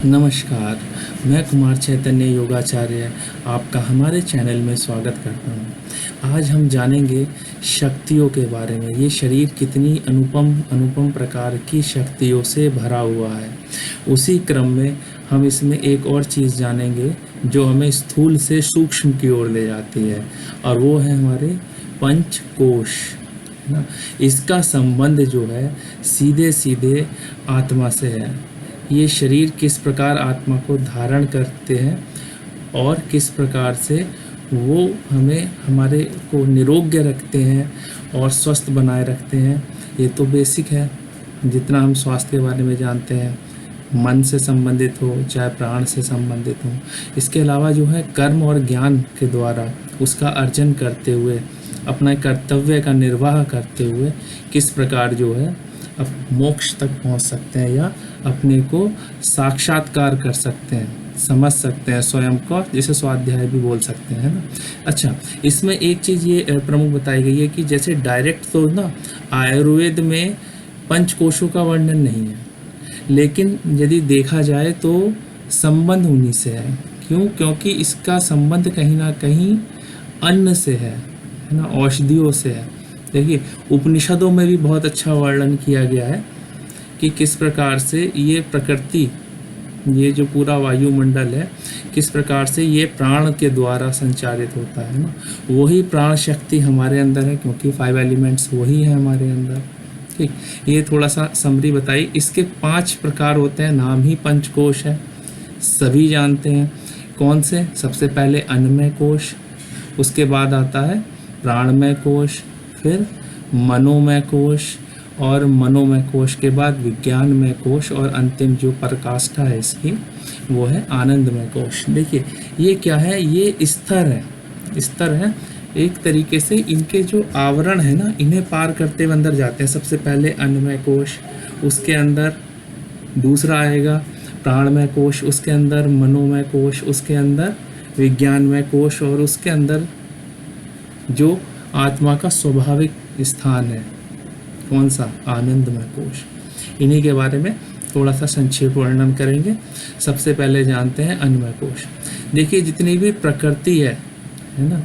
नमस्कार, मैं कुमार चैतन्य योगाचार्य आपका हमारे चैनल में स्वागत करता हूँ। आज हम जानेंगे शक्तियों के बारे में। ये शरीर कितनी अनुपम प्रकार की शक्तियों से भरा हुआ है। उसी क्रम में हम इसमें एक और चीज़ जानेंगे जो हमें स्थूल से सूक्ष्म की ओर ले जाती है, और वो है हमारे पंचकोश, है ना। इसका संबंध जो है सीधे सीधे आत्मा से है। ये शरीर किस प्रकार आत्मा को धारण करते हैं और किस प्रकार से वो हमें हमारे को निरोग्य रखते हैं और स्वस्थ बनाए रखते हैं, ये तो बेसिक है। जितना हम स्वास्थ्य के बारे में जानते हैं, मन से संबंधित हो चाहे प्राण से संबंधित हो। इसके अलावा जो है कर्म और ज्ञान के द्वारा उसका अर्जन करते हुए, अपना कर्तव्य का निर्वाह करते हुए किस प्रकार जो है अब मोक्ष तक पहुंच सकते हैं या अपने को साक्षात्कार कर सकते हैं, समझ सकते हैं स्वयं को, जिसे स्वाध्याय भी बोल सकते हैं, ना। अच्छा, इसमें एक चीज़ ये प्रमुख बताई गई है कि जैसे डायरेक्ट तो ना आयुर्वेद में पंचकोशों का वर्णन नहीं है, लेकिन यदि देखा जाए तो संबंध उन्हीं से है। क्यों? क्योंकि इसका संबंध कहीं ना कहीं अन्न से है ना, औषधियों से है। देखिए, उपनिषदों में भी बहुत अच्छा वर्णन किया गया है कि किस प्रकार से ये प्रकृति, ये जो पूरा वायुमंडल है, किस प्रकार से ये प्राण के द्वारा संचालित होता है ना। वही प्राण शक्ति हमारे अंदर है, क्योंकि 5 एलिमेंट्स वही है हमारे अंदर। ठीक, ये थोड़ा सा समरी बताई। इसके 5 प्रकार होते हैं, नाम ही पंचकोश है, सभी जानते हैं। कौन से? सबसे पहले अन्नमय कोश, उसके बाद आता है प्राणमय कोश, फिर मनोमय कोश, और मनोमय कोश के बाद विज्ञानमय कोश, और अंतिम जो पराकाष्ठा है इसकी वो है आनंदमय कोश। देखिए, ये क्या है? ये स्तर है, स्तर है एक तरीके से। इनके जो आवरण है ना, इन्हें पार करते हुए अंदर जाते हैं। सबसे पहले अन्नमय कोश, उसके अंदर दूसरा आएगा प्राणमय कोश, उसके अंदर मनोमय कोश, उसके अंदर विज्ञानमय कोश, और उसके अंदर जो आत्मा का स्वाभाविक स्थान है, कौन सा? आनंदमय कोश। इन्हीं के बारे में थोड़ा सा संक्षेप वर्णन करेंगे। सबसे पहले जानते हैं अन्नमय कोश। देखिए, जितनी भी प्रकृति है ना,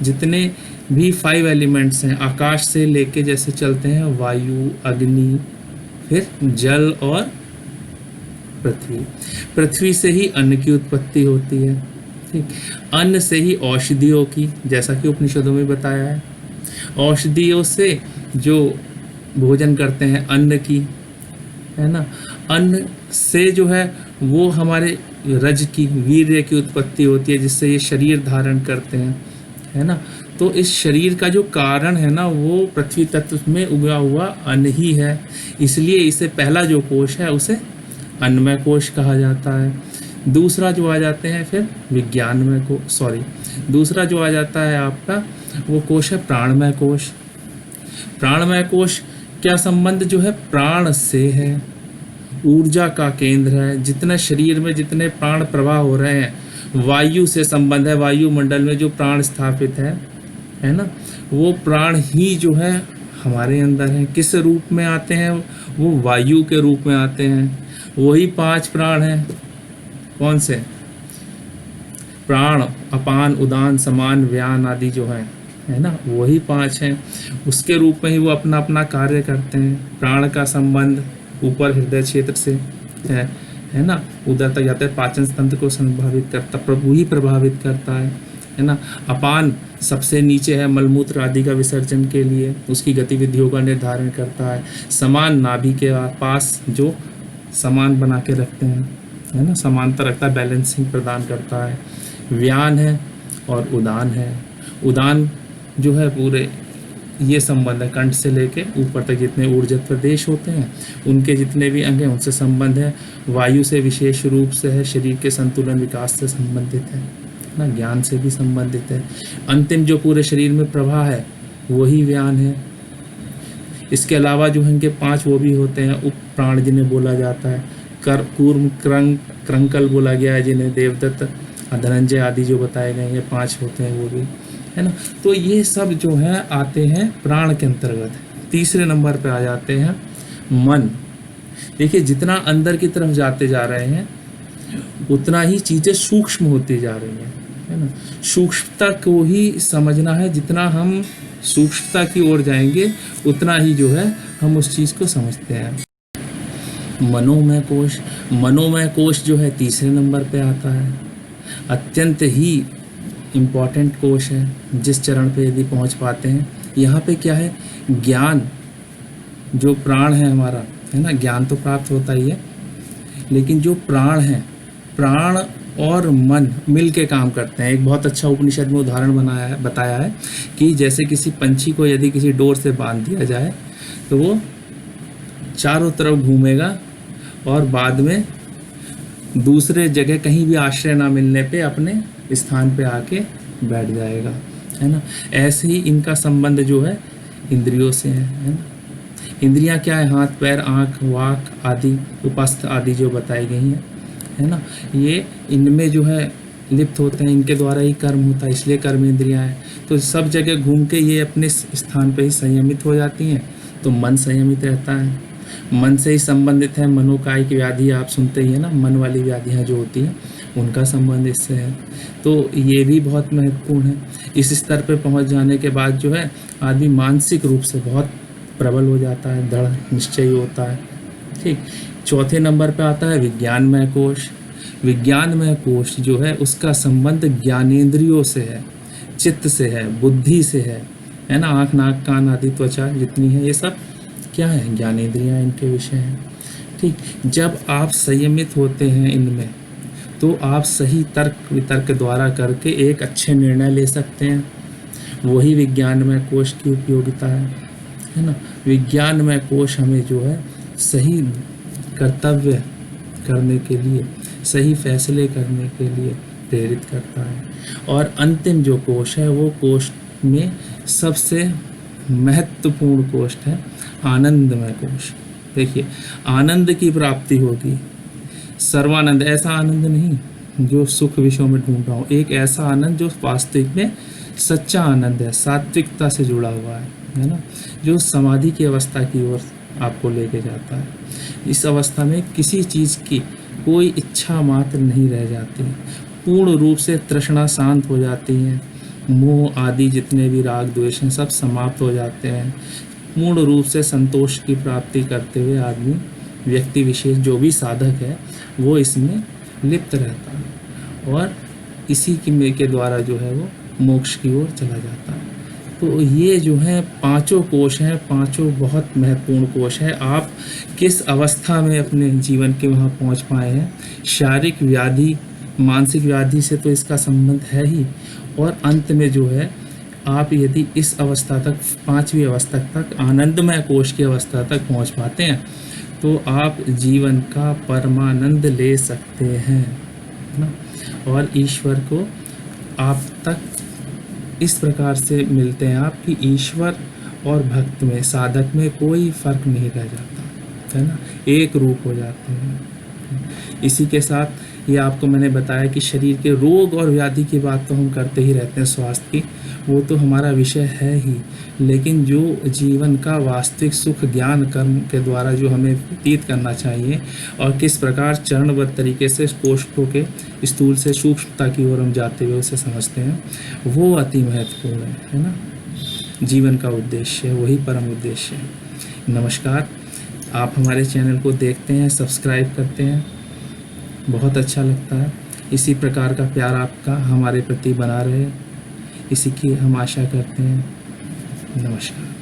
जितने भी 5 एलिमेंट्स हैं, आकाश से लेके जैसे चलते हैं वायु, अग्नि, फिर जल और पृथ्वी। पृथ्वी से ही अन्न की उत्पत्ति होती है, ठीक। अन्न से ही औषधियों की, जैसा कि उपनिषदों में बताया है, औषधियों से जो भोजन करते हैं अन्न की, है ना। अन्न से जो है वो हमारे रज की, वीर्य की उत्पत्ति होती है, जिससे ये शरीर धारण करते हैं, है ना। तो इस शरीर का जो कारण है ना, वो पृथ्वी तत्व में उगा हुआ अन्न ही है। इसलिए इसे पहला जो कोश है उसे अन्नमय कोश कहा जाता है। दूसरा जो आ जाते हैं फिर विज्ञानमय को, दूसरा जो आ जाता है आपका वो कोश है प्राणमय कोश। प्राणमय कोश क्या संबंध जो है प्राण से है, ऊर्जा का केंद्र है। जितना शरीर में जितने प्राण प्रवाह हो रहे हैं, वायु से संबंध है। वायुमंडल में जो प्राण स्थापित है ना, वो प्राण ही जो है हमारे अंदर है। किस रूप में आते हैं? वो वायु के रूप में आते हैं। वही 5 प्राण हैं। कौन से? प्राण, अपान, उदान, समान, व्यान आदि जो है ना, वही 5 हैं। उसके रूप में ही वो अपना अपना कार्य करते हैं। प्राण का संबंध ऊपर हृदय क्षेत्र से है ना, उधर तक जाता है, पाचन तंत्र को संभावित करता, प्रभु ही प्रभावित करता है ना। अपान सबसे नीचे है, मलमूत्र आदि का विसर्जन के लिए उसकी गतिविधियों का निर्धारण करता है। समान नाभि के पास जो समान बना के रखते हैं, है ना, समानता रखता है, बैलेंसिंग प्रदान करता है। व्यान है और उदान है। उदान जो है पूरे ये संबंध है, कंठ से लेके ऊपर तक जितने ऊर्जित प्रदेश होते हैं, उनके जितने भी अंग हैं उनसे संबंध है। वायु से विशेष रूप से है, शरीर के संतुलन विकास से संबंधित है ना, ज्ञान से भी संबंधित है। अंतिम जो पूरे शरीर में प्रवाह है वही व्यान है। इसके अलावा जो है इनके 5 वो भी होते हैं उप प्राण, जिन्हें बोला जाता है कूर्म, क्रंकल बोला गया है, जिन्हें देवदत्त, धनंजय आदि जो बताए गए ये 5 होते हैं वो भी, है ना। तो ये सब जो है आते हैं प्राण के अंतर्गत। तीसरे नंबर पे आ जाते हैं मन। देखिए, जितना अंदर की तरफ जाते जा रहे हैं उतना ही चीज़ें सूक्ष्म होती जा रही हैं, है ना। सूक्ष्मता को ही समझना है, जितना हम सूक्ष्मता की ओर जाएंगे उतना ही जो है हम उस चीज़ को समझते हैं। मनोमय कोश, मनोमय कोश जो है तीसरे नंबर पे आता है। अत्यंत ही इम्पॉर्टेंट कोश है, जिस चरण पे यदि पहुंच पाते हैं, यहाँ पे क्या है, ज्ञान जो प्राण है हमारा, है ना, ज्ञान तो प्राप्त होता ही है, लेकिन जो प्राण है, प्राण और मन मिल के काम करते हैं। एक बहुत अच्छा उपनिषद में उदाहरण बताया है कि जैसे किसी पंछी को यदि किसी डोर से बांध दिया जाए तो वो चारों तरफ घूमेगा और बाद में दूसरे जगह कहीं भी आश्रय ना मिलने पे अपने स्थान पे आके बैठ जाएगा, है ना। ऐसे ही इनका संबंध जो है इंद्रियों से है ना। इंद्रियां क्या है, हाथ पैर आँख वाक आदि उपस्थ आदि जो बताई गई हैं, है ना, ये इनमें जो है लिप्त होते हैं, इनके द्वारा ही कर्म होता है, इसलिए कर्म इंद्रियां हैं। तो सब जगह घूम के ये अपने स्थान पे ही संयमित हो जाती हैं, तो मन संयमित रहता है। मन से ही संबंधित है मनोकायिक व्याधि, आप सुनते ही है ना, मन वाली व्याधियाँ जो होती हैं उनका संबंध इससे है। तो ये भी बहुत महत्वपूर्ण है। इस स्तर पे पहुंच जाने के बाद जो है आदमी मानसिक रूप से बहुत प्रबल हो जाता है, दृढ़ निश्चयी होता है। ठीक, चौथे नंबर पे आता है विज्ञानमय कोश। विज्ञानमय कोश जो है उसका संबंध ज्ञानेंद्रियों से है, चित्त से है, बुद्धि से है ना। आँख नाक कान आदि त्वचा जितनी है ये सब क्या है, ज्ञानेंद्रियाँ इनके विषय हैं। ठीक, जब आप संयमित होते हैं इनमें तो आप सही तर्क वितर्क द्वारा करके एक अच्छे निर्णय ले सकते हैं। वही विज्ञानमय कोश की उपयोगिता है ना। विज्ञानमय कोश हमें जो है सही कर्तव्य करने के लिए, सही फैसले करने के लिए प्रेरित करता है। और अंतिम जो कोश है वो कोश में सबसे महत्वपूर्ण कोश है आनंदमय कोश। देखिए, आनंद की प्राप्ति होगी, सर्वानंद, ऐसा आनंद नहीं जो सुख विषयों में ढूंढ रहा हूँ, एक ऐसा आनंद जो वास्तविक में सच्चा आनंद है, सात्विकता से जुड़ा हुआ है ना, जो समाधि की अवस्था की ओर आपको लेके जाता है। इस अवस्था में किसी चीज़ की कोई इच्छा मात्र नहीं रह जाती, पूर्ण रूप से तृष्णा शांत हो जाती है, मोह आदि जितने भी राग द्वेष हैं सब समाप्त हो जाते हैं। पूर्ण रूप से संतोष की प्राप्ति करते हुए आदमी, व्यक्ति विशेष जो भी साधक है वो इसमें लिप्त रहता है और इसी के द्वारा जो है वो मोक्ष की ओर चला जाता है। तो ये जो है पांचों कोश हैं, पांचों बहुत महत्वपूर्ण कोश है। आप किस अवस्था में अपने जीवन के वहाँ पहुँच पाए हैं, शारीरिक व्याधि मानसिक व्याधि से तो इसका संबंध है ही, और अंत में जो है आप यदि इस अवस्था तक, पांचवी अवस्था तक, आनंदमय कोश की अवस्था तक पहुँच पाते हैं तो आप जीवन का परमानंद ले सकते हैं ना। और ईश्वर को आप तक इस प्रकार से मिलते हैं आप कि ईश्वर और भक्त में, साधक में कोई फर्क नहीं रह जाता, है ना, एक रूप हो जाते हैं। इसी के साथ ये आपको मैंने बताया कि शरीर के रोग और व्याधि की बात तो हम करते ही रहते हैं, स्वास्थ्य की, वो तो हमारा विषय है ही, लेकिन जो जीवन का वास्तविक सुख ज्ञान कर्म के द्वारा जो हमें व्यतीत करना चाहिए और किस प्रकार चरणबद्ध तरीके से कोष्ठों के स्थूल से सूक्ष्मता की ओर हम जाते हुए उसे समझते हैं, वो अति महत्वपूर्ण है ना। जीवन का उद्देश्य, वही परम उद्देश्य है। नमस्कार, आप हमारे चैनल को देखते हैं, सब्सक्राइब करते हैं, बहुत अच्छा लगता है। इसी प्रकार का प्यार आपका हमारे प्रति बना रहे, इसी की हम आशा करते हैं। नमस्कार।